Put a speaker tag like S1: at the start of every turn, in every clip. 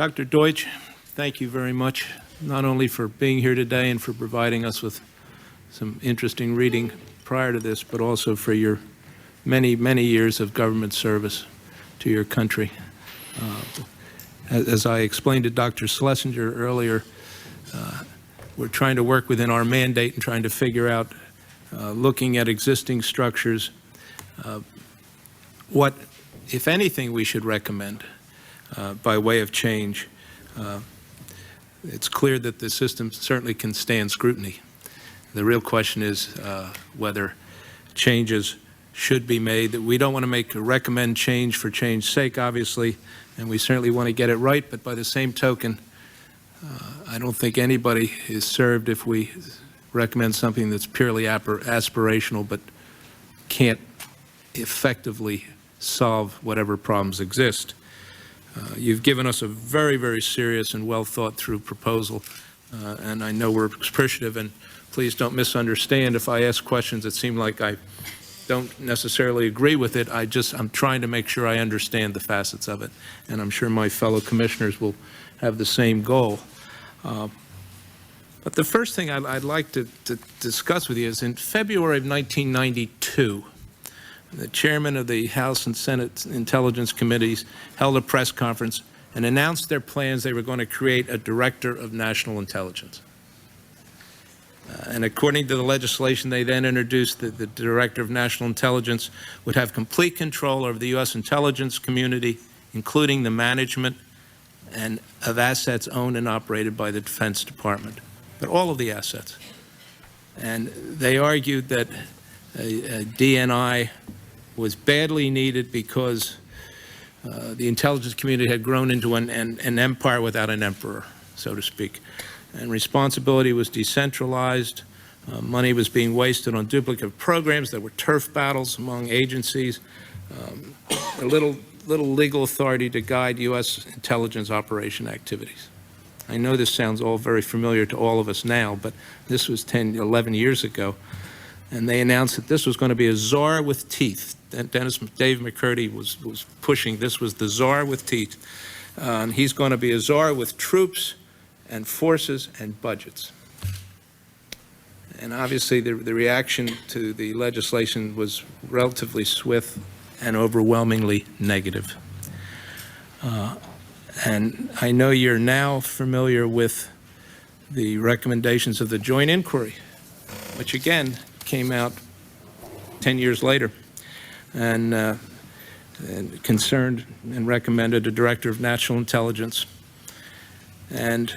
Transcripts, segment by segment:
S1: Dr. Deutch, thank you very much, not only for being here today and for providing us with some interesting reading prior to this, but also for your many, many years of government service to your country. As I explained to Dr. Schlesinger earlier, we're trying to work within our mandate and trying to figure out, looking at existing structures, what, if anything, we should recommend by way of change. It's clear that the system certainly can stand scrutiny. The real question is whether changes should be made. We don't want to recommend change for change's sake, obviously, and we certainly want to get it right, but by the same token, I don't think anybody is served if we recommend something that's purely aspirational but can't effectively solve whatever problems exist. You've given us a very, very serious and well thought through proposal, and I know we're appreciative, and please don't misunderstand if I ask questions that seem like I don't necessarily agree with it. I'm trying to make sure I understand the facets of it, and I'm sure my fellow commissioners will have the same goal. But the first thing I'd like to discuss with you is in February of 1992, the chairman of the House and Senate Intelligence Committees held a press conference and announced their plans. They were going to create a Director of National Intelligence. And according to the legislation they then introduced, the Director of National Intelligence would have complete control over the U.S. intelligence community, including the management and of assets owned and operated by the Defense Department, but all of the assets. And they argued that a DNI was badly needed because the intelligence community had grown into an empire without an emperor, so to speak. And responsibility was decentralized. Money was being wasted on duplicative programs. There were turf battles among agencies. A little legal authority to guide U.S. intelligence operation activities. I know this sounds all very familiar to all of us now, but this was 10, 11 years ago. And they announced that this was going to be a czar with teeth. Dave McCurdy was pushing this was the czar with teeth. And he's going to be a czar with troops and forces and budgets. And obviously the reaction to the legislation was relatively swift and overwhelmingly negative. And I know you're now familiar with the recommendations of the joint inquiry, which again came out 10 years later and concerned and recommended a Director of National Intelligence. And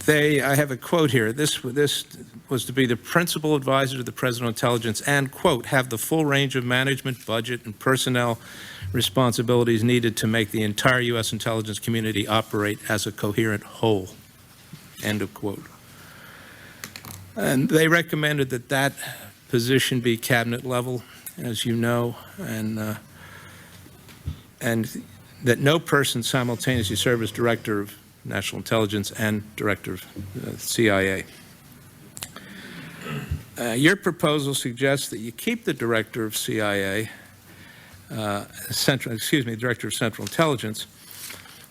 S1: I have a quote here. This was to be the principal advisor to the President of Intelligence and, quote, have the full range of management, budget, and personnel responsibilities needed to make the entire U.S. intelligence community operate as a coherent whole, end of quote. And they recommended that that position be cabinet level, as you know, and that no person simultaneously serve as Director of National Intelligence and Director of CIA. Your proposal suggests that you keep the Director of CIA, Director of Central Intelligence,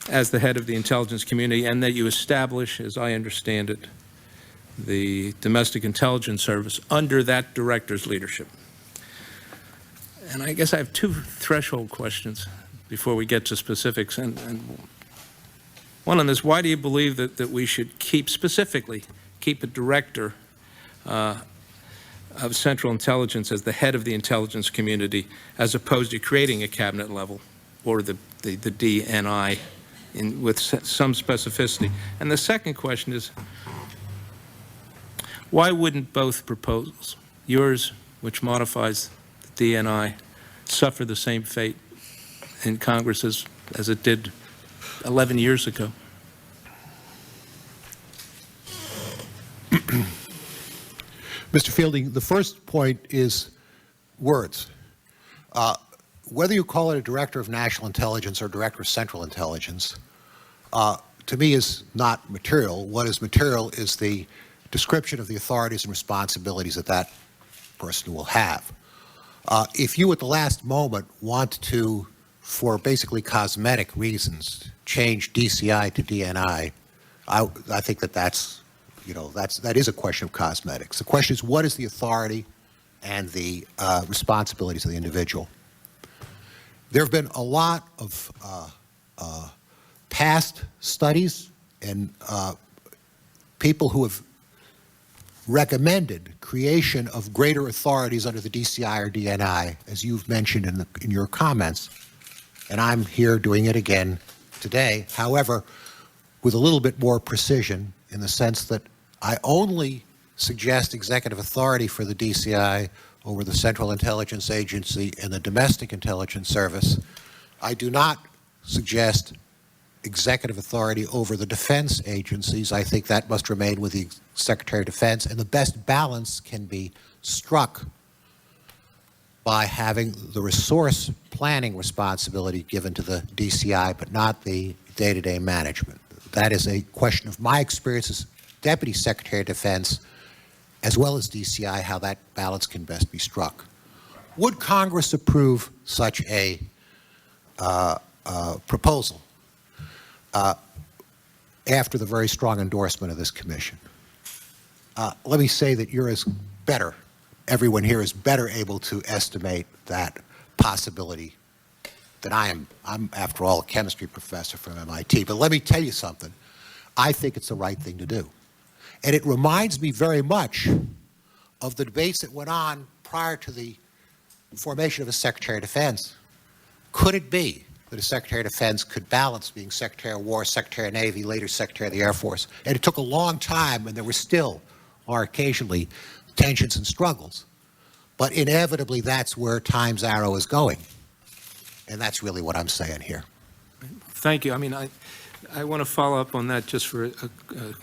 S1: as the head of the intelligence community, and that you establish, as I understand it, the Domestic Intelligence Service under that director's leadership. And I guess I have two threshold questions before we get to specifics. And one on this, why do you believe that we should keep a director of Central Intelligence as the head of the intelligence community, as opposed to creating a cabinet level or the DNI with some specificity? And the second question is, why wouldn't both proposals, yours, which modifies the DNI, suffer the same fate in Congress as it did 11 years ago?
S2: Mr. Fielding, the first point is words. Whether you call it a Director of National Intelligence or Director of Central Intelligence, to me is not material. What is material is the description of the authorities and responsibilities that that person will have. If you at the last moment want to for basically cosmetic reasons, change DCI to DNI, I think that's, that is a question of cosmetics. The question is, what is the authority and the responsibilities of the individual? There have been a lot of past studies and people who have recommended creation of greater authorities under the DCI or DNI, as you've mentioned in your comments, and I'm here doing it again today. However, with a little bit more precision, in the sense that I only suggest executive authority for the DCI over the Central Intelligence Agency and the Domestic Intelligence Service. I do not suggest executive authority over the defense agencies. I think that must remain with the Secretary of Defense, and the best balance can be struck by having the resource planning responsibility given to the DCI, but not the day-to-day management. That is a question of my experience as Deputy Secretary of Defense, as well as DCI, how that balance can best be struck. Would Congress approve such a proposal after the very strong endorsement of this commission? Let me say that everyone here is better able to estimate that possibility than I am. I'm, after all, a chemistry professor from MIT. But let me tell you something. I think it's the right thing to do. And it reminds me very much of the debates that went on prior to the formation of a Secretary of Defense. Could it be that a Secretary of Defense could balance being Secretary of War, Secretary of Navy, later Secretary of the Air Force? And it took a long time, and there were still, or occasionally, tensions and struggles. But inevitably, that's where time's arrow is going. And that's really what I'm saying here.
S1: Thank you. I mean, I want to follow up on that just for a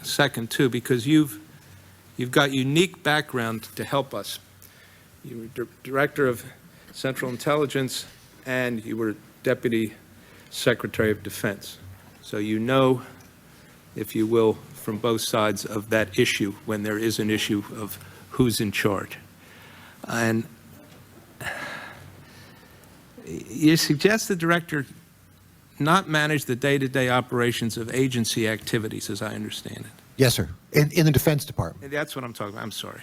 S1: second, too, because you've got unique background to help us. You were Director of Central Intelligence, and you were Deputy Secretary of Defense. So you know, if you will, from both sides of that issue when there is an issue of who's in charge. And you suggest the director not manage the day-to-day operations of agency activities, as I understand it.
S2: Yes, sir. In the Defense Department.
S1: That's what I'm talking about. I'm sorry.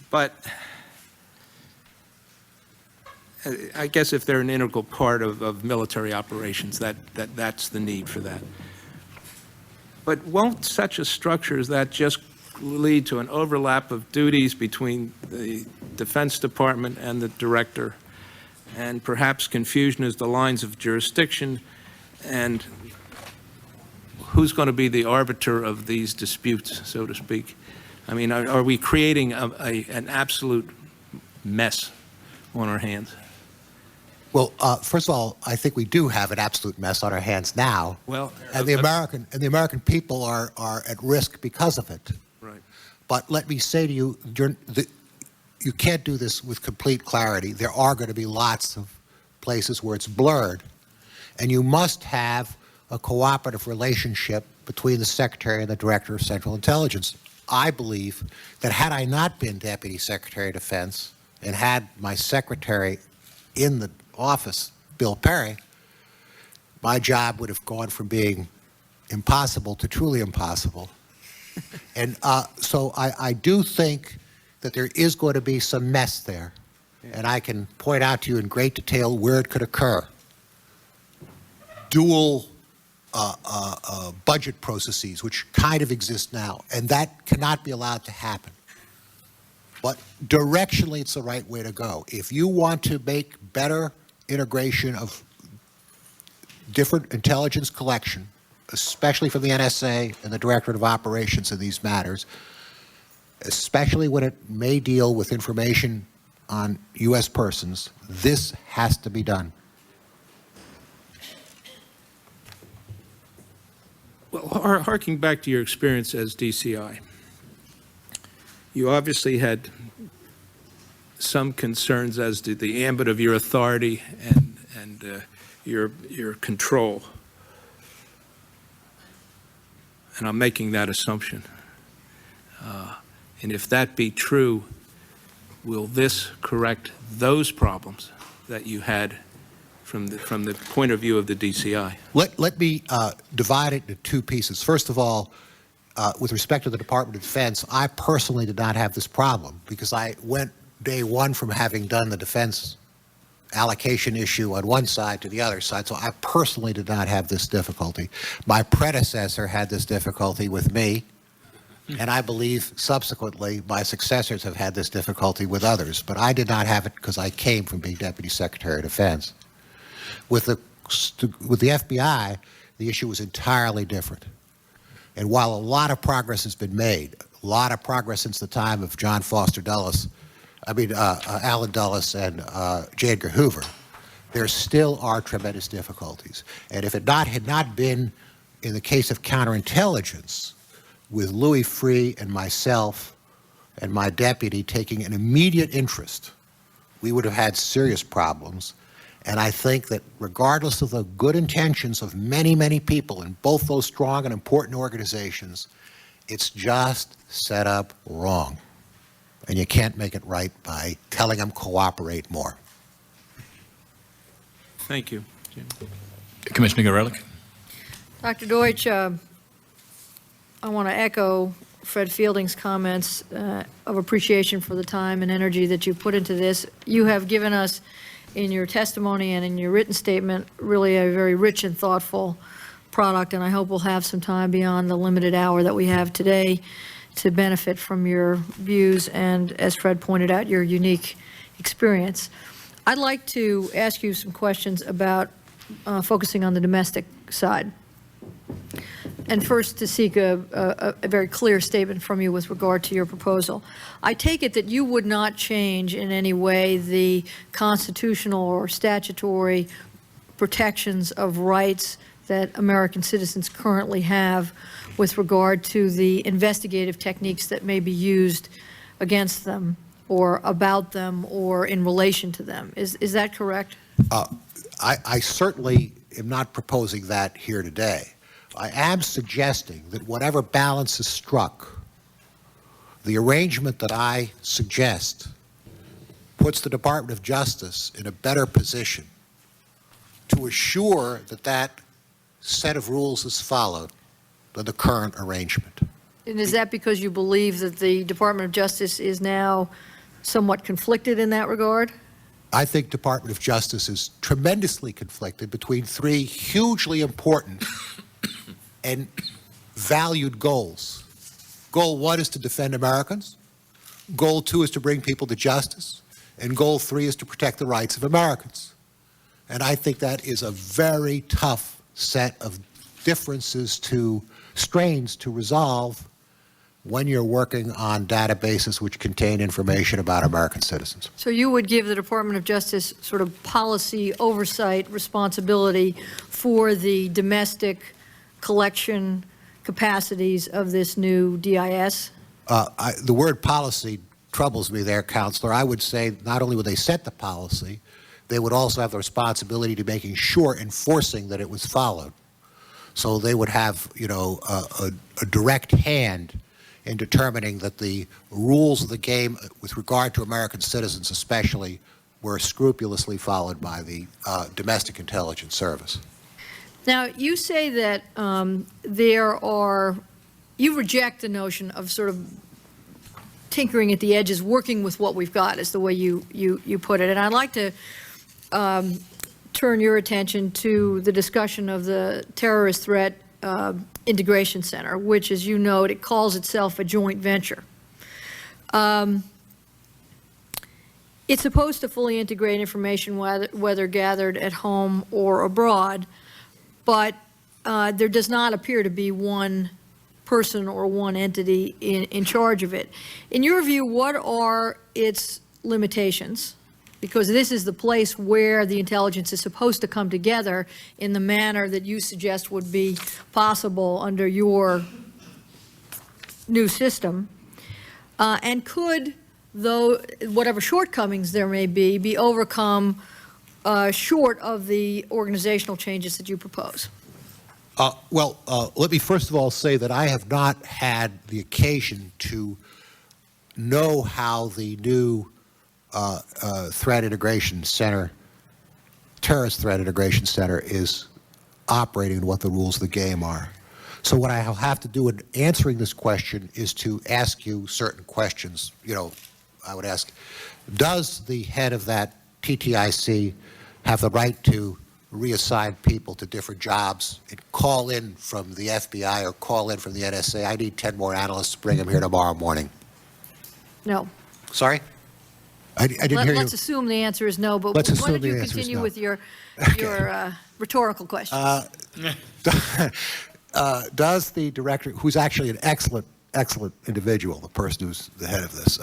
S1: But I guess if they're an integral part of military operations, that's the need for that. But won't such a structure as that just lead to an overlap of duties between the Defense Department and the director, and perhaps confusion as to lines of jurisdiction, and who's going to be the arbiter of these disputes, so to speak? I mean, are we creating an absolute mess on our hands?
S2: Well, first of all, I think we do have an absolute mess on our hands now.
S1: Well,
S2: and the American people are at risk because of it.
S1: Right.
S2: But let me say to you, you can't do this with complete clarity. There are going to be lots of places where it's blurred, and you must have a cooperative relationship between the Secretary and the Director of Central Intelligence. I believe that had I not been Deputy Secretary of Defense and had my secretary in the office, Bill Perry, my job would have gone from being impossible to truly impossible. And so I do think that there is going to be some mess there. And I can point out to you in great detail where it could occur. Dual budget processes, which kind of exist now, and that cannot be allowed to happen. But directionally, it's the right way to go. If you want to make better integration of different intelligence collection, especially from the NSA and the Directorate of Operations in these matters, especially when it may deal with information on U.S. persons, this has to be done.
S1: Well, harking back to your experience as DCI, you obviously had some concerns as to the ambit of your authority and your control. And I'm making that assumption. And if that be true, will this correct those problems that you had from the point of view of the DCI.
S2: Let me divide it into two pieces. First of all, with respect to the Department of Defense, I personally did not have this problem because I went day one from having done the defense allocation issue on one side to the other side, so I personally did not have this difficulty. My predecessor had this difficulty with me, and I believe subsequently my successors have had this difficulty with others, but I did not have it because I came from being Deputy Secretary of Defense. With the FBI, the issue was entirely different. And while a lot of progress has been made, a lot of progress since the time of John Foster Dulles, Allen Dulles and J. Edgar Hoover, there still are tremendous difficulties. And if it had not been in the case of counterintelligence, with Louis Freeh and myself and my deputy taking an immediate interest, we would have had serious problems. And I think that regardless of the good intentions of many, many people in both those strong and important organizations, it's just set up wrong. And you can't make it right by telling them cooperate more.
S1: Thank you, Jim.
S3: Commissioner Gorelick.
S4: Dr. Deutch, I want to echo Fred Fielding's comments of appreciation for the time and energy that you put into this. You have given us, in your testimony and in your written statement, really a very rich and thoughtful product, and I hope we'll have some time beyond the limited hour that we have today to benefit from your views and, as Fred pointed out, your unique experience. I'd like to ask you some questions about focusing on the domestic side. And first, to seek a very clear statement from you with regard to your proposal. I take it that you would not change in any way the constitutional or statutory protections of rights that American citizens currently have with regard to the investigative techniques that may be used against them or about them or in relation to them. Is that correct?
S2: I certainly am not proposing that here today. I am suggesting that whatever balance is struck, the arrangement that I suggest puts the Department of Justice in a better position to assure that that set of rules is followed than the current arrangement.
S4: And is that because you believe that the Department of Justice is now somewhat conflicted in that regard?
S2: I think Department of Justice is tremendously conflicted between three hugely important and valued goals. Goal one is to defend Americans. Goal two is to bring people to justice. And goal three is to protect the rights of Americans. And I think that is a very tough set of strains to resolve when you're working on databases which contain information about American citizens.
S4: So you would give the Department of Justice sort of policy oversight responsibility for the domestic collection capacities of this new DIS?
S2: The word policy troubles me there, Counselor. I would say not only would they set the policy, they would also have the responsibility to making sure enforcing that it was followed. So they would have, a direct hand in determining that the rules of the game with regard to American citizens especially were scrupulously followed by the domestic intelligence service.
S4: Now, you say that you reject the notion of sort of tinkering at the edges, working with what we've got, is the way you put it. And I'd like to turn your attention to the discussion of the Terrorist Threat Integration Center, which, as you note, it calls itself a joint venture. It's supposed to fully integrate information, whether gathered at home or abroad, but there does not appear to be one person or one entity in charge of it. In your view, what are its limitations? Because this is the place where the intelligence is supposed to come together in the manner that you suggest would be possible under your new system. And could, though, whatever shortcomings there may be overcome short of the organizational changes that you propose?
S2: Let me first of all say that I have not had the occasion to know how the new Threat Integration Center Terrorist Threat Integration Center is operating and what the rules of the game are. So what I'll have to do in answering this question is to ask you certain questions. I would ask, does the head of that TTIC have the right to reassign people to different jobs and call in from the FBI or call in from the NSA? I need 10 more analysts, bring them here tomorrow morning.
S4: No.
S2: Sorry? I didn't hear you.
S4: Let's assume the answer is no, but
S2: Let's
S4: why
S2: assume
S4: don't you
S2: the answer is
S4: continue
S2: no.
S4: with your rhetorical questions?
S2: Does the director, who's actually an excellent individual, the person who's the head of this,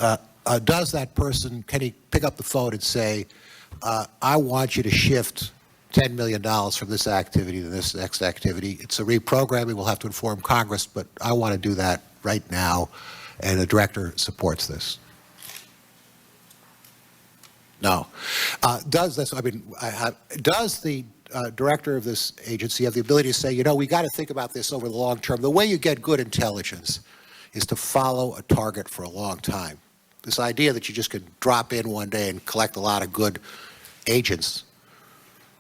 S2: does that person, can he pick up the phone and say, I want you to shift $10 million from this activity to this next activity? It's a reprogramming. We'll have to inform Congress, but I want to do that right now, and the director supports this. No. Does the director of this agency have the ability to say, we got to think about this over the long term? The way you get good intelligence is to follow a target for a long time. This idea that you just could drop in one day and collect a lot of good agents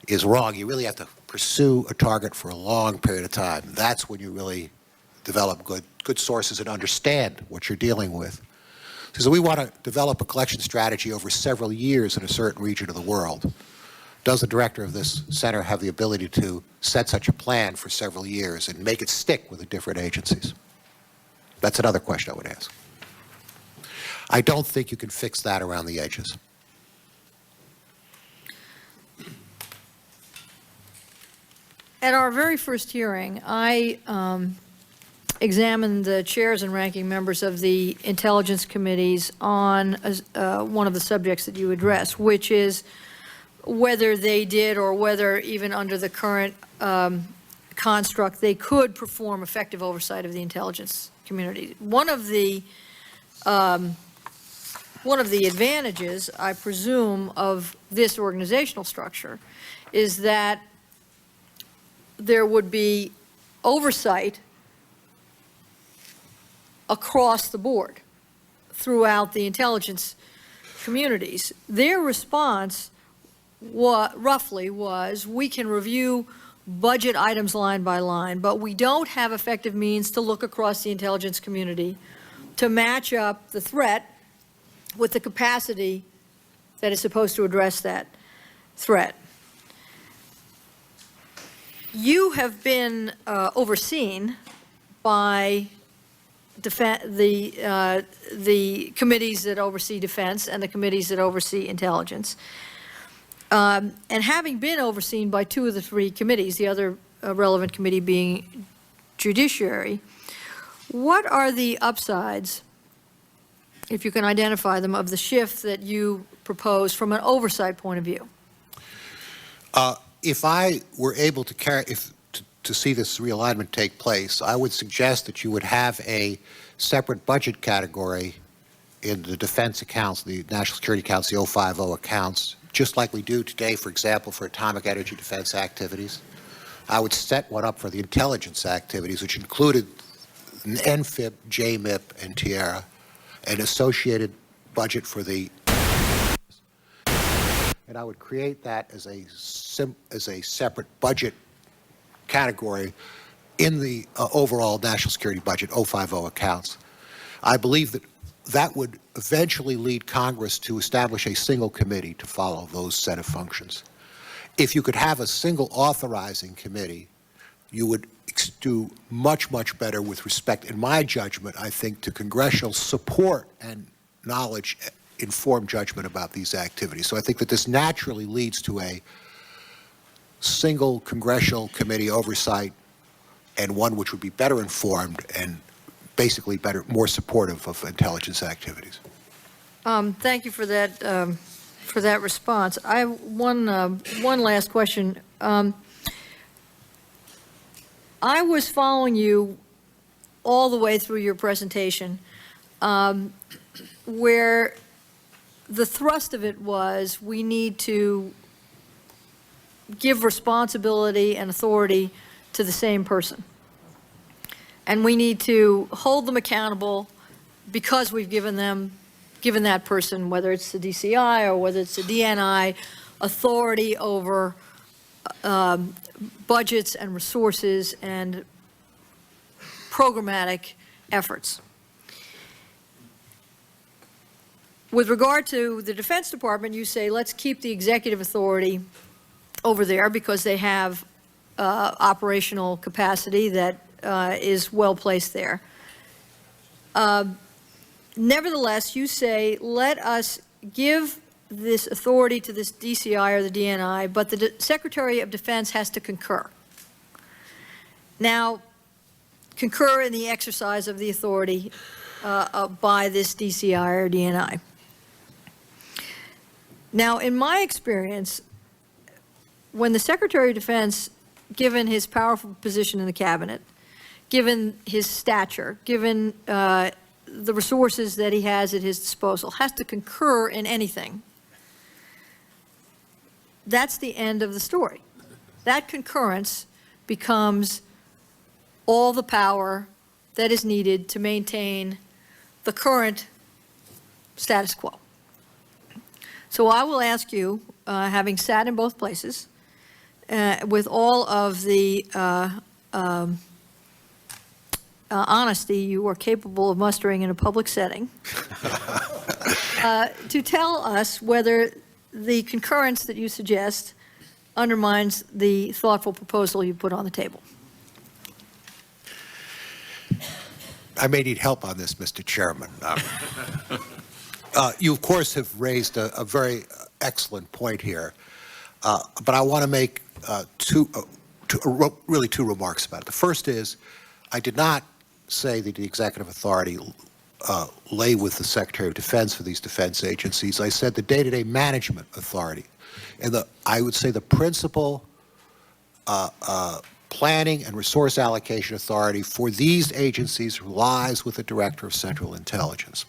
S2: is wrong. You really have to pursue a target for a long period of time. That's when you really develop good sources and understand what you're dealing with. So we want to develop a collection strategy over several years in a certain region of the world. Does the director of this center have the ability to set such a plan for several years and make it stick with the different agencies? That's another question I would ask. I don't think you can fix that around the edges.
S4: At our very first hearing, I examined the chairs and ranking members of the intelligence committees on one of the subjects that you addressed, which is whether they did or whether even under the current construct they could perform effective oversight of the intelligence community. One of the advantages, I presume, of this organizational structure is that there would be oversight across the board throughout the intelligence communities. Their response roughly was, we can review budget items line by line, but we don't have effective means to look across the intelligence community to match up the threat with the capacity that is supposed to address that threat. You have been overseen by the committees that oversee defense and the committees that oversee intelligence. And having been overseen by two of the three committees, the other relevant committee being judiciary, what are the upsides, if you can identify them, of the shift that you propose from an oversight point of view?
S2: If I were able to see this realignment take place, I would suggest that you would have a separate budget category in the defense accounts, the national security accounts, the 050 accounts, just like we do today, for example, for atomic energy defense activities. I would set one up for the intelligence activities, which included NFIP, JMIP, and Tierra, an associated budget for the, and I would create that as a separate budget category in the overall national security budget, 050 accounts. I believe that would eventually lead Congress to establish a single committee to follow those set of functions. If you could have a single authorizing committee, you would do much, much better with respect, in my judgment, I think, to congressional support and knowledge, informed judgment about these activities. So I think that this naturally leads to a single congressional committee oversight, and one which would be better informed and basically more supportive of intelligence activities.
S4: Thank you for that response. I have one last question. I was following you all the way through your presentation, where the thrust of it was we need to give responsibility and authority to the same person. And we need to hold them accountable because we've given that person, whether it's the DCI or whether it's the DNI, authority over budgets and resources and programmatic efforts. With regard to the Defense Department, you say, let's keep the executive authority over there because they have operational capacity that is well placed there. Nevertheless, you say, let us give this authority to this DCI or the DNI, but the Secretary of Defense has to concur. Now, concur in the exercise of the authority by this DCI or DNI. Now, in my experience, when the Secretary of Defense, given his powerful position in the cabinet, given his stature, given the resources that he has at his disposal, has to concur in anything, that's the end of the story. That concurrence becomes all the power that is needed to maintain the current status quo. So I will ask you, having sat in both places, with all of the honesty you are capable of mustering in a public setting, to tell us whether the concurrence that you suggest undermines the thoughtful proposal you put on the table.
S2: I may need help on this, Mr. Chairman. You, of course, have raised a very excellent point here, but I want to make really two remarks about it. The first is, I did not say that the executive authority lay with the Secretary of Defense for these defense agencies. I said the day-to-day management authority. And I would say the principal planning and resource allocation authority for these agencies lies with the Director of Central Intelligence.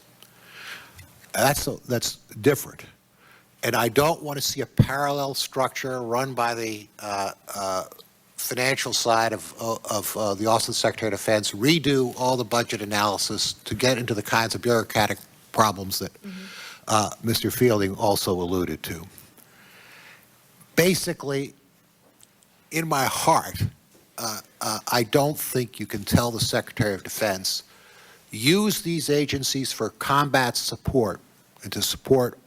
S2: That's different. And I don't want to see a parallel structure run by the financial side of the Office of the Secretary of Defense, redo all the budget analysis to get into the kinds of bureaucratic problems that Mr. Fielding also alluded to. Basically, in my heart, I don't think you can tell the Secretary of Defense, use these agencies for combat support and to support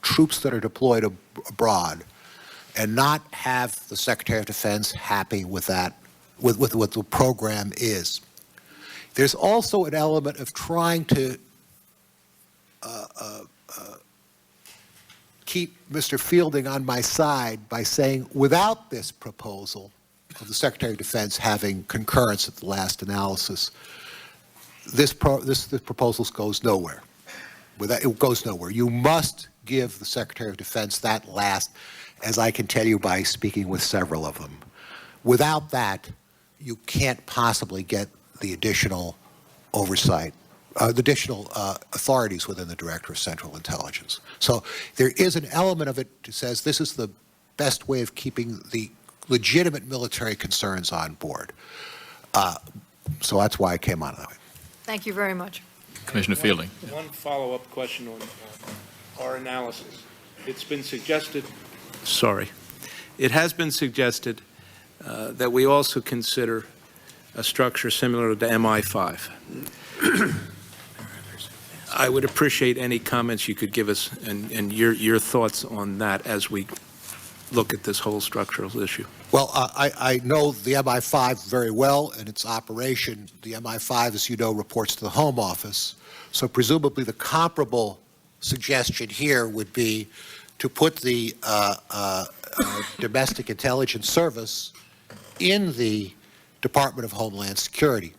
S2: troops that are deployed abroad, and not have the Secretary of Defense happy with that, with what the program is. There's also an element of trying to keep Mr. Fielding on my side by saying, without this proposal of the Secretary of Defense having concurrence at the last analysis, this proposal goes nowhere. It goes nowhere. You must give the Secretary of Defense that last, as I can tell you by speaking with several of them. Without that, you can't possibly get the additional oversight, the additional authorities within the Director of Central Intelligence. So there is an element of it that says this is the best way of keeping the legitimate military concerns on board. So that's why I came out of that way.
S4: Thank you very much.
S3: Commissioner Fielding.
S1: One follow-up question on our analysis. It's been suggested, it has been suggested that we also consider a structure similar to MI5. I would appreciate any comments you could give us and your thoughts on that as we look at this whole structural issue.
S2: Well, I know the MI5 very well and its operation. The MI5, as you know, reports to the Home Office. So presumably the comparable suggestion here would be to put the Domestic Intelligence Service in the Department of Homeland Security.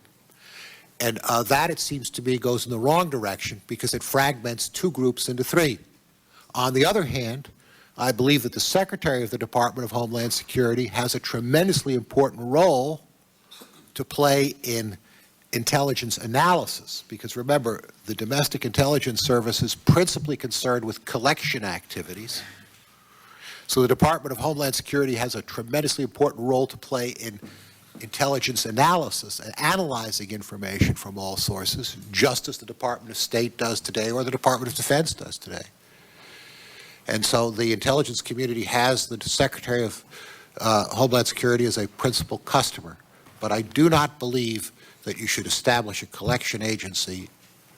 S2: And that, it seems to me, goes in the wrong direction because it fragments two groups into three. On the other hand, I believe that the Secretary of the Department of Homeland Security has a tremendously important role to play in intelligence analysis, because remember, the Domestic Intelligence Service is principally concerned with collection activities. So the Department of Homeland Security has a tremendously important role to play in intelligence analysis and analyzing information from all sources, just as the Department of State does today or the Department of Defense does today. And so the intelligence community has the Secretary of Homeland Security is a principal customer, but I do not believe that you should establish a collection agency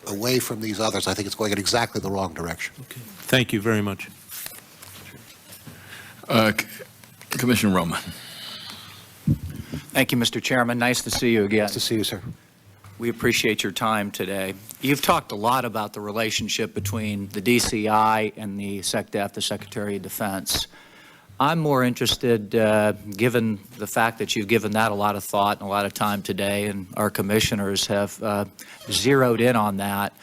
S2: away from these others. I think it's going in exactly the wrong direction.
S1: Okay. Thank you very much.
S3: Commissioner Roman.
S5: Thank you, Mr. Chairman. Nice to see you again.
S2: Nice to see you, sir.
S5: We appreciate your time today. You've talked a lot about the relationship between the DCI and the SecDef, the Secretary of Defense. I'm more interested, given the fact that you've given that a lot of thought and a lot of time today, and our commissioners have zeroed in on that.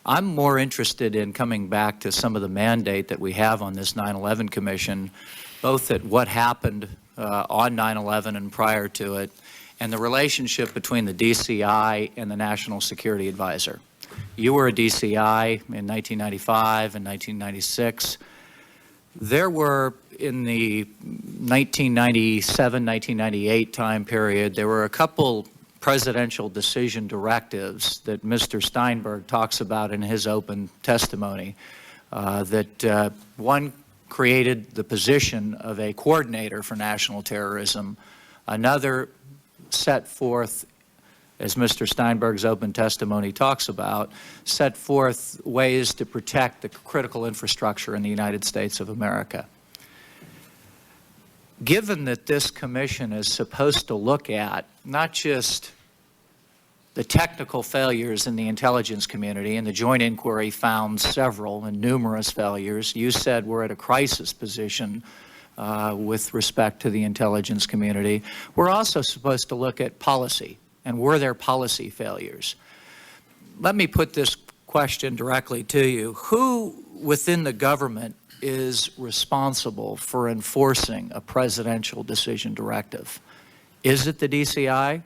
S5: I'm more interested in coming back to some of the mandate that we have on this 9/11 Commission, both at what happened on 9/11 and prior to it, and the relationship between the DCI and the National Security Advisor. You were a DCI in 1995 and 1996. There were, in the 1997, 1998 time period, there were a couple presidential decision directives that Mr. Steinberg talks about in his open testimony, that one created the position of a coordinator for national terrorism, another set forth, as Mr. Steinberg's open testimony talks about, set forth ways to protect the critical infrastructure in the United States of America. Given that this commission is supposed to look at not just the technical failures in the intelligence community, and the joint inquiry found several and numerous failures, you said we're at a crisis position with respect to the intelligence community. We're also supposed to look at policy, and were there policy failures? Let me put this question directly to you. Who within the government is responsible for enforcing a presidential decision directive? Is it the DCI?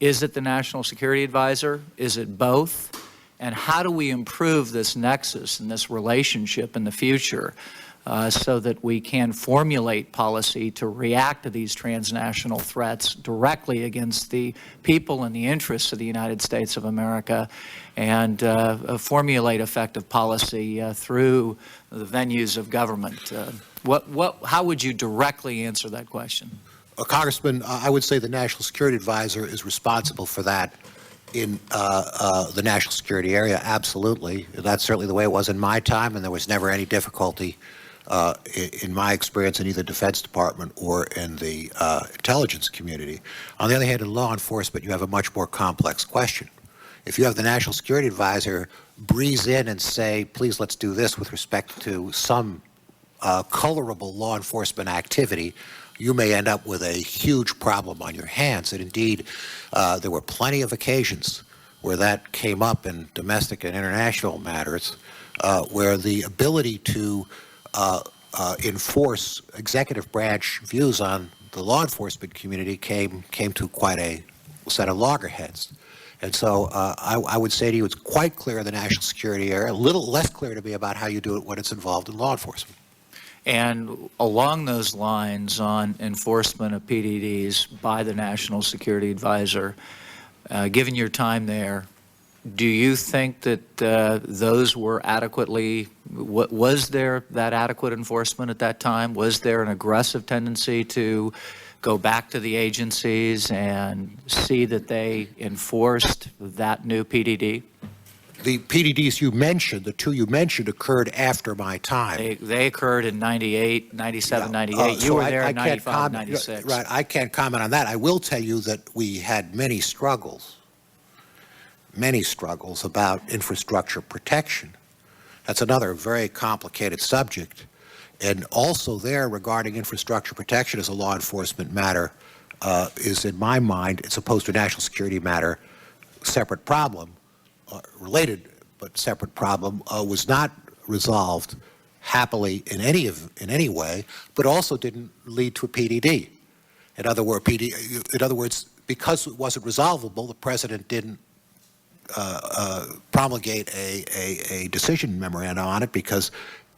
S5: Is it the National Security Advisor? Is it both? And how do we improve this nexus and this relationship in the future so that we can formulate policy to react to these transnational threats directly against the people and the interests of the United States of America, and formulate effective policy through the venues of government? How would you directly answer that question?
S2: Congressman, I would say the National Security Advisor is responsible for that in the national security area, absolutely. That's certainly the way it was in my time, and there was never any difficulty in my experience in either Defense Department or in the intelligence community. On the other hand, in law enforcement, you have a much more complex question. If you have the National Security Advisor breeze in and say, please, let's do this with respect to some colorable law enforcement activity, you may end up with a huge problem on your hands. And indeed, there were plenty of occasions where that came up in domestic and international matters, where the ability to enforce executive branch views on the law enforcement community came to quite a set of loggerheads. And so I would say to you, it's quite clear in the national security area, a little less clear to me about how you do it when it's involved in law enforcement.
S5: And along those lines, on enforcement of PDDs by the National Security Advisor, given your time there, do you think that those were adequately, was there that adequate enforcement at that time? Was there an aggressive tendency to go back to the agencies and see that they enforced that new PDD?
S2: The PDDs you mentioned, the two you mentioned, occurred after my time.
S5: They occurred in 98, 97, 98. You were there in 95, 96.
S2: Right, I can't comment on that. I will tell you that we had many struggles about infrastructure protection. That's another very complicated subject. And also there, regarding infrastructure protection as a law enforcement matter, is, in my mind, as opposed to a national security matter, separate problem. Related but separate problem, was not resolved happily in any way, but also didn't lead to a PDD. In other words, because it wasn't resolvable, the president didn't promulgate a decision memorandum on it because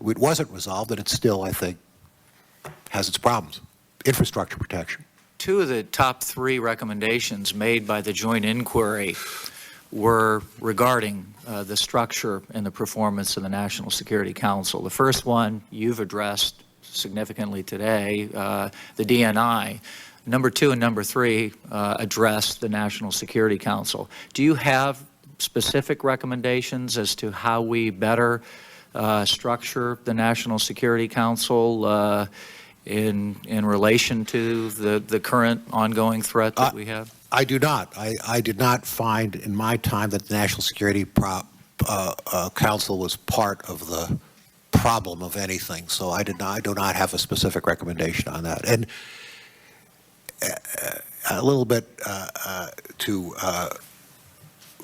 S2: it wasn't resolved, and it still, I think, has its problems. Infrastructure protection.
S5: Two of the top three recommendations made by the joint inquiry were regarding the structure and the performance of the National Security Council. The first one you've addressed significantly today, the DNI. Number 2 and number 3 address the National Security Council. Do you have specific recommendations as to how we better structure the National Security Council in relation to the current ongoing threat that we have?
S2: I do not. I did not find in my time that the National Security Council was part of the problem of anything. So I do not have a specific recommendation on that. And a little bit to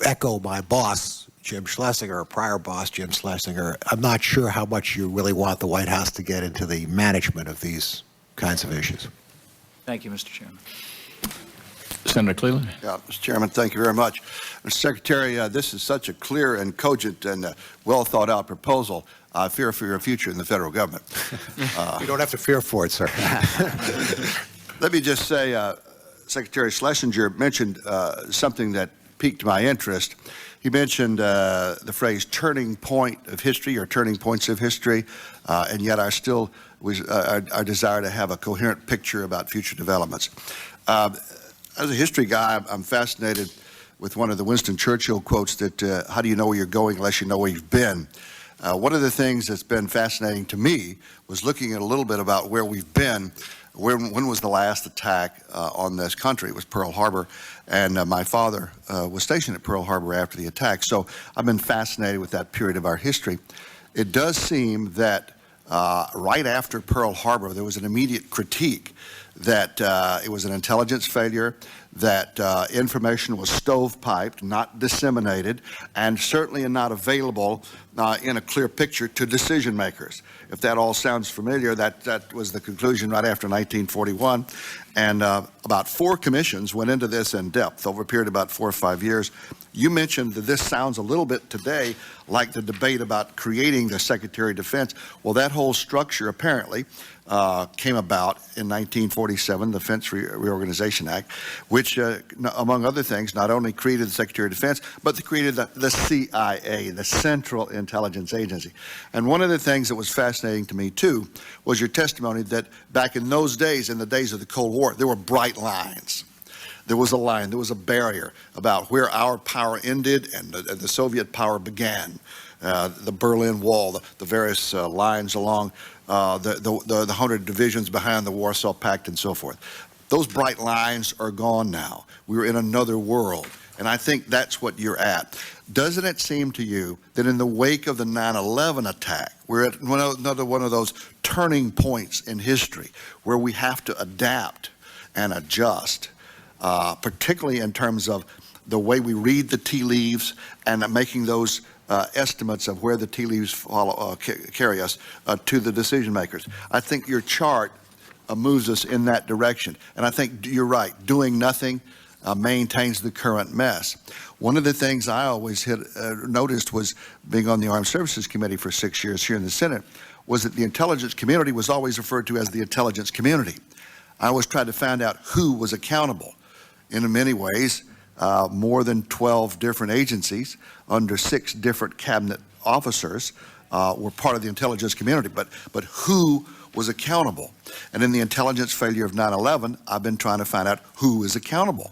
S2: echo my boss, Jim Schlesinger, or prior boss, Jim Schlesinger, I'm not sure how much you really want the White House to get into the management of these kinds of issues.
S5: Thank you, Mr. Chairman.
S3: Senator Cleveland.
S6: Yeah, Mr. Chairman, thank you very much. Mr. Secretary, this is such a clear and cogent and well thought out proposal. I fear for your future in the federal government.
S2: You don't have to fear for it, sir.
S6: Let me just say, Secretary Schlesinger mentioned something that piqued my interest. He mentioned the phrase turning point of history or turning points of history, and yet our desire to have a coherent picture about future developments. As a history guy, I'm fascinated with one of the Winston Churchill quotes that how do you know where you're going unless you know where you've been? One of the things that's been fascinating to me was looking at a little bit about where we've been. When was the last attack on this country? It was Pearl Harbor, and my father was stationed at Pearl Harbor after the attack. So I've been fascinated with that period of our history. It does seem that right after Pearl Harbor, there was an immediate critique that it was an intelligence failure, that information was stovepiped, not disseminated, and certainly not available in a clear picture to decision makers. If that all sounds familiar, that was the conclusion right after 1941. And about 4 commissions went into this in depth over a period of about 4 or 5 years. You mentioned that this sounds a little bit today like the debate about creating the Secretary of Defense. Well, that whole structure apparently came about in 1947, the Defense Reorganization Act, which, among other things, not only created the Secretary of Defense, but they created the CIA, the Central Intelligence Agency. And one of the things that was fascinating to me, too, was your testimony that back in those days, in the days of the Cold War, there were bright lines. There was a line, there was a barrier about where our power ended and the Soviet power began. The Berlin Wall, the various lines along the 100 divisions behind the Warsaw Pact and so forth. Those bright lines are gone now. We're in another world, and I think that's what you're at. Doesn't it seem to you that in the wake of the 9/11 attack, we're at another one of those turning points in history where we have to adapt and adjust, particularly in terms of the way we read the tea leaves and making those estimates of where the tea leaves carry us to the decision makers? I think your chart moves us in that direction. And I think you're right. Doing nothing maintains the current mess. One of the things I always noticed was being on the Armed Services Committee for 6 years here in the Senate was that the intelligence community was always referred to as the intelligence community. I always tried to find out who was accountable. In many ways, more than 12 different agencies under 6 different cabinet officers were part of the intelligence community, but who was accountable? And in the intelligence failure of 9/11, I've been trying to find out who is accountable.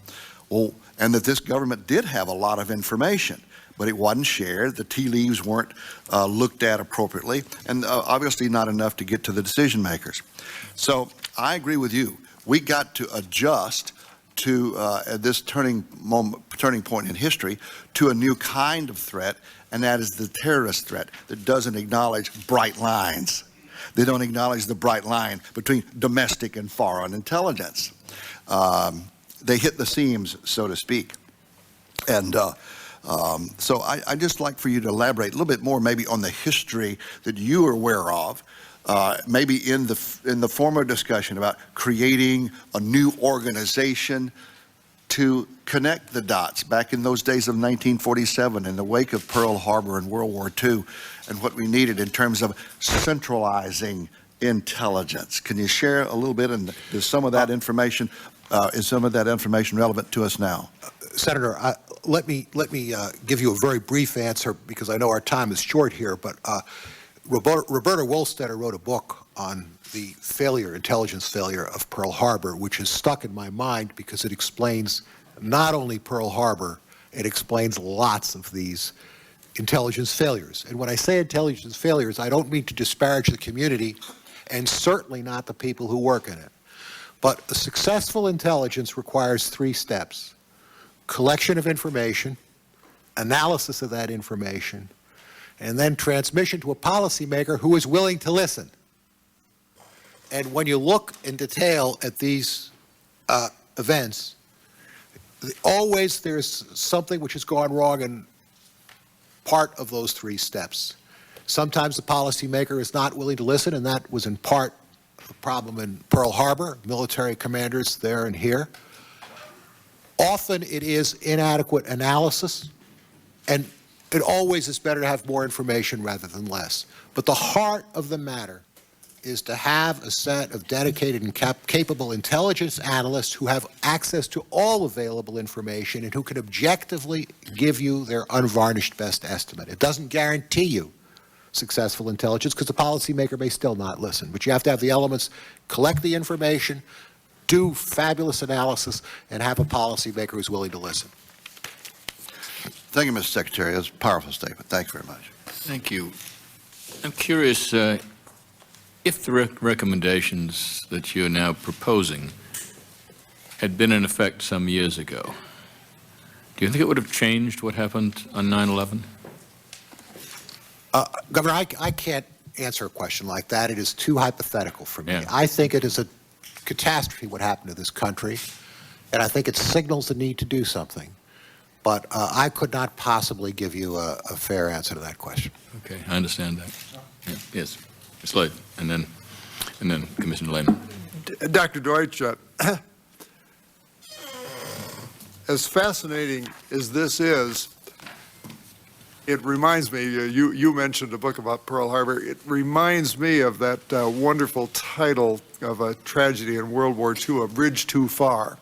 S6: Well, and that this government did have a lot of information, but it wasn't shared. The tea leaves weren't looked at appropriately, and obviously not enough to get to the decision makers. So I agree with you. We got to adjust to at this turning point in history to a new kind of threat, and that is the terrorist threat that doesn't acknowledge bright lines. They don't acknowledge the bright line between domestic and foreign intelligence. They hit the seams, so to speak. And so I'd just like for you to elaborate a little bit more maybe on the history that you are aware of, maybe in the former discussion about creating a new organization to connect the dots back in those days of 1947 in the wake of Pearl Harbor and World War II, and what we needed in terms of centralizing intelligence. Can you share a little bit, and is some of that information relevant to us now?
S2: Senator, let me give you a very brief answer because I know our time is short here, but Roberta Wohlstetter wrote a book on the failure, intelligence failure of Pearl Harbor, which is stuck in my mind because it explains not only Pearl Harbor, it explains lots of these intelligence failures. And when I say intelligence failures, I don't mean to disparage the community, and certainly not the people who work in it. But a successful intelligence requires 3 steps: collection of information, analysis of that information, and then transmission to a policymaker who is willing to listen. And when you look in detail at these events, always there's something which has gone wrong in part of those 3 steps. Sometimes the policymaker is not willing to listen, and that was in part the problem in Pearl Harbor, military commanders there and here. Often it is inadequate analysis, and it always is better to have more information rather than less. But the heart of the matter is to have a set of dedicated and capable intelligence analysts who have access to all available information and who can objectively give you their unvarnished best estimate. It doesn't guarantee you successful intelligence because the policymaker may still not listen. But you have to have the elements: collect the information, do fabulous analysis, and have a policymaker who's willing to listen.
S6: Thank you, Mr. Secretary. That's a powerful statement. Thank you very much.
S3: Thank you. I'm curious if the recommendations that you're now proposing had been in effect some years ago. Do you think it would have changed what happened on 9/11?
S2: Governor, I can't answer a question like that. It is too hypothetical for me.
S3: Yeah.
S2: I think it is a catastrophe what happened to this country, and I think it signals the need to do something. But I could not possibly give you a fair answer to that question.
S3: Okay, I understand that. Yeah, yes, Ms. Slade, and then Commissioner Lehman.
S7: Dr. Deutch, as fascinating as this is, it reminds me, you mentioned a book about Pearl Harbor. It reminds me of that wonderful title of a tragedy in World War II, A Bridge Too Far.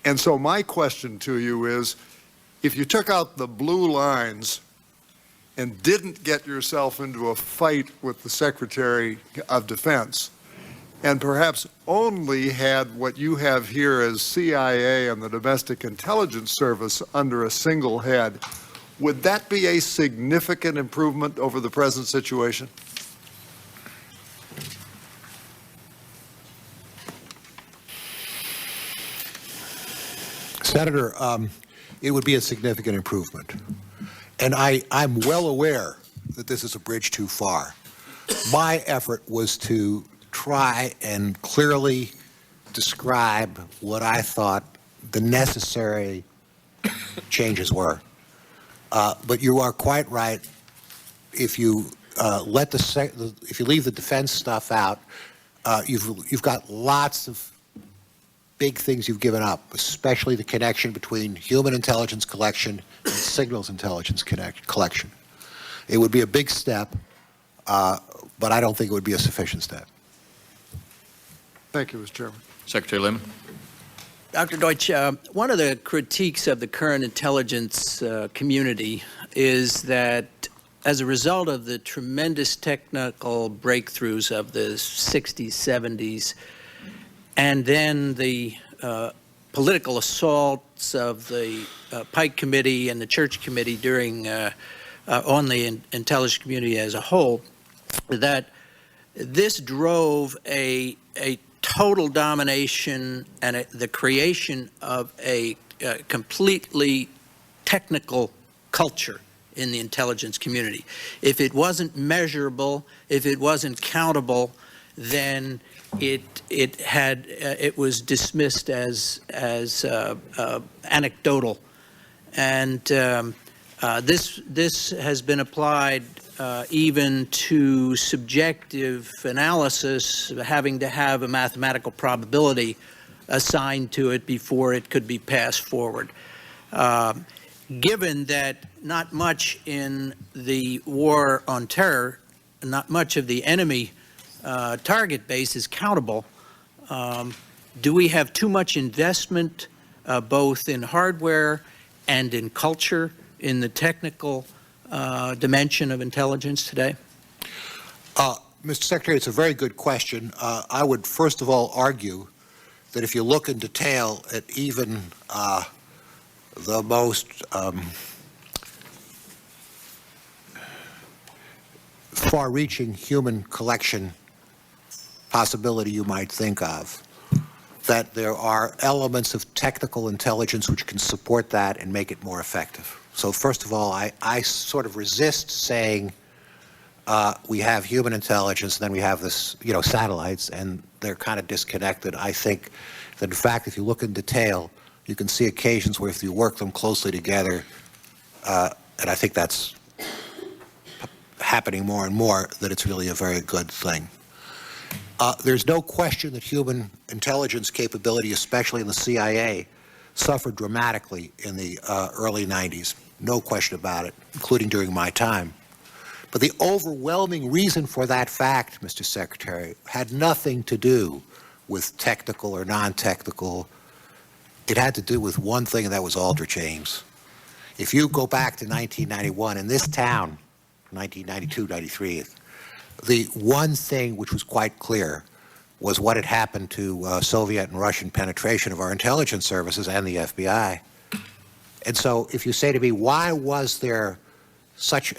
S7: And so my question to you is, if you took out the blue lines and didn't get yourself into a fight with the Secretary of Defense, and perhaps only had what you have here as CIA and the Domestic Intelligence Service under a single head, would that be a significant improvement over the present situation?
S2: Senator, it would be a significant improvement. And I'm well aware that this is a bridge too far. My effort was to try and clearly describe what I thought the necessary changes were. But you are quite right. If you if you leave the defense stuff out, you've got lots of big things you've given up, especially the connection between human intelligence collection and signals intelligence collection. It would be a big step, but I don't think it would be a sufficient step.
S7: Thank you, Mr. Chairman.
S3: Secretary Lehman.
S8: Dr. Deutch, one of the critiques of the current intelligence community is that as a result of the tremendous technical breakthroughs of the 60s, 70s, and then the political assaults of the Pike Committee and the Church Committee during on the intelligence community as a whole, that this drove a total domination and the creation of a completely technical culture in the intelligence community. If it wasn't measurable, if it wasn't countable, then it was dismissed as anecdotal, and this has been applied even to subjective analysis, having to have a mathematical probability assigned to it before it could be passed forward. Given that not much in the war on terror, not much of the enemy target base is countable, do we have too much investment both in hardware and in culture in the technical dimension of intelligence today?
S2: Mr. Secretary, it's a very good question. I would first of all argue that if you look in detail at even the most far-reaching human collection possibility you might think of, that there are elements of technical intelligence which can support that and make it more effective. So first of all, I sort of resist saying we have human intelligence, and then we have this, satellites, and they're kind of disconnected. I think that, in fact, if you look in detail, you can see occasions where if you work them closely together, and I think that's happening more and more, that it's really a very good thing. There's no question that human intelligence capability, especially in the CIA, suffered dramatically in the early 90s. No question about it, including during my time. But the overwhelming reason for that fact, Mr. Secretary, had nothing to do with technical or non-technical. It had to do with one thing, and that was Aldrich Ames. If you go back to 1991, in this town, 1992, 93, the one thing which was quite clear was what had happened to Soviet and Russian penetration of our intelligence services and the FBI. And so if you say to me, why was there such,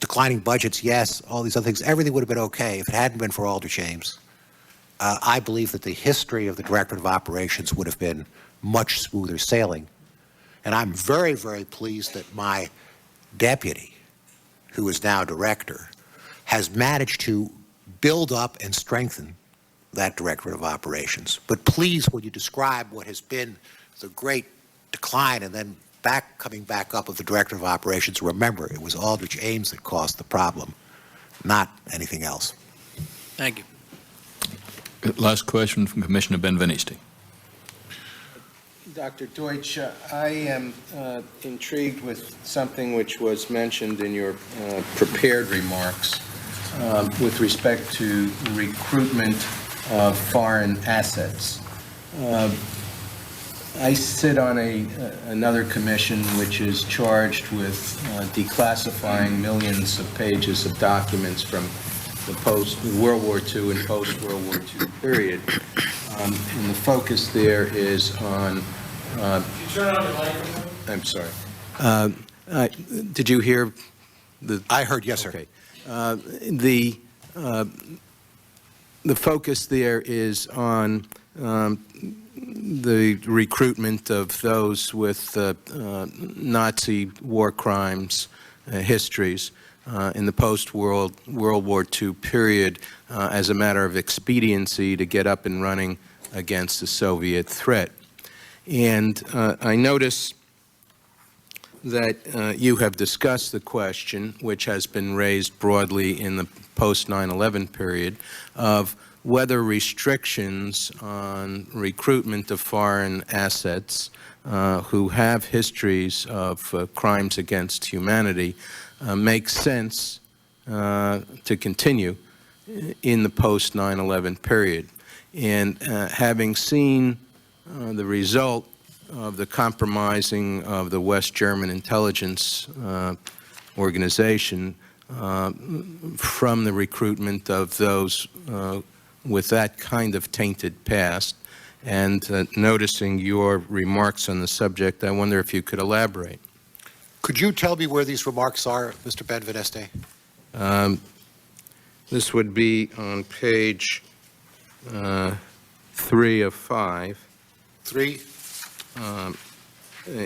S2: declining budgets, yes, all these other things, everything would have been okay if it hadn't been for Aldrich Ames. I believe that the history of the Directorate of Operations would have been much smoother sailing. And I'm very, very pleased that my deputy, who is now director, has managed to build up and strengthen that Directorate of Operations. But please, when you describe what has been the great decline and then coming back up of the Director of Operations, remember, it was Aldrich Ames that caused the problem, not anything else.
S8: Thank you.
S3: Last question from Commissioner Benvenisti.
S9: Dr. Deutch, I am intrigued with something which was mentioned in your prepared remarks with respect to recruitment of foreign assets. I sit on another commission which is charged with declassifying millions of pages of documents from the post-World War II and post-World War II period. And the focus there is on... I'm sorry. Did you hear the...
S2: I heard, yes, sir.
S9: Okay. The focus there is on the recruitment of those with Nazi war crimes histories in the post-World War II period as a matter of expediency to get up and running against the Soviet threat. And I notice that you have discussed the question, which has been raised broadly in the post-9/11 period, of whether restrictions on recruitment of foreign assets who have histories of crimes against humanity make sense to continue in the post-9/11 period. And having seen the result of the compromising of the West German intelligence organization from the recruitment of those with that kind of tainted past, and noticing your remarks on the subject, I wonder if you could elaborate.
S2: Could you tell me where these remarks are, Mr. Benveniste?
S9: This would be on page 3 of 5.
S2: 3?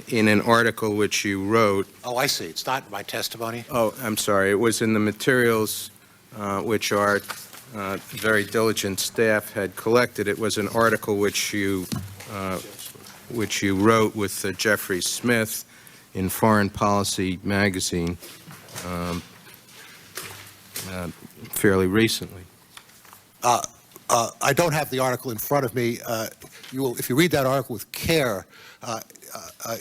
S9: In an article which you wrote.
S2: Oh, I see. It's not my testimony.
S9: Oh, I'm sorry. It was in the materials which our very diligent staff had collected. It was an article which you wrote with Jeffrey Smith in Foreign Policy magazine fairly recently.
S2: I don't have the article in front of me. If you read that article with care,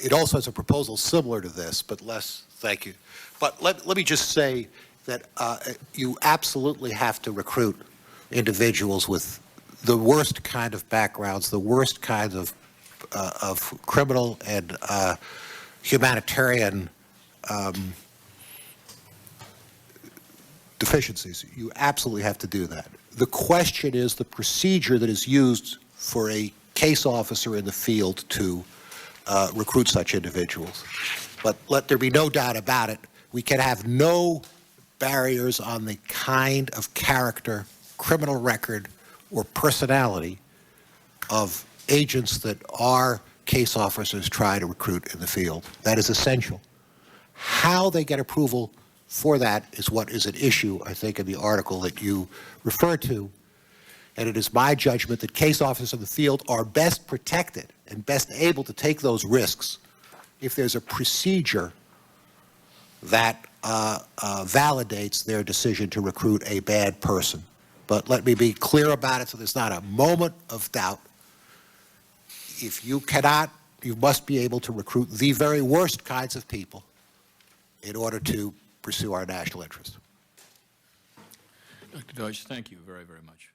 S2: it also has a proposal similar to this, but less. Thank you. But let me just say that you absolutely have to recruit individuals with the worst kind of backgrounds, the worst kinds of criminal and humanitarian deficiencies. You absolutely have to do that. The question is the procedure that is used for a case officer in the field to recruit such individuals. But let there be no doubt about it, we can have no barriers on the kind of character, criminal record, or personality of agents that our case officers try to recruit in the field. That is essential. How they get approval for that is what is at issue, I think, in the article that you referred to. And it is my judgment that case officers in the field are best protected and best able to take those risks if there's a procedure that validates their decision to recruit a bad person. But let me be clear about it so there's not a moment of doubt. If you cannot, you must be able to recruit the very worst kinds of people in order to pursue our national interest.
S3: Dr. Deutch, thank you very, very much.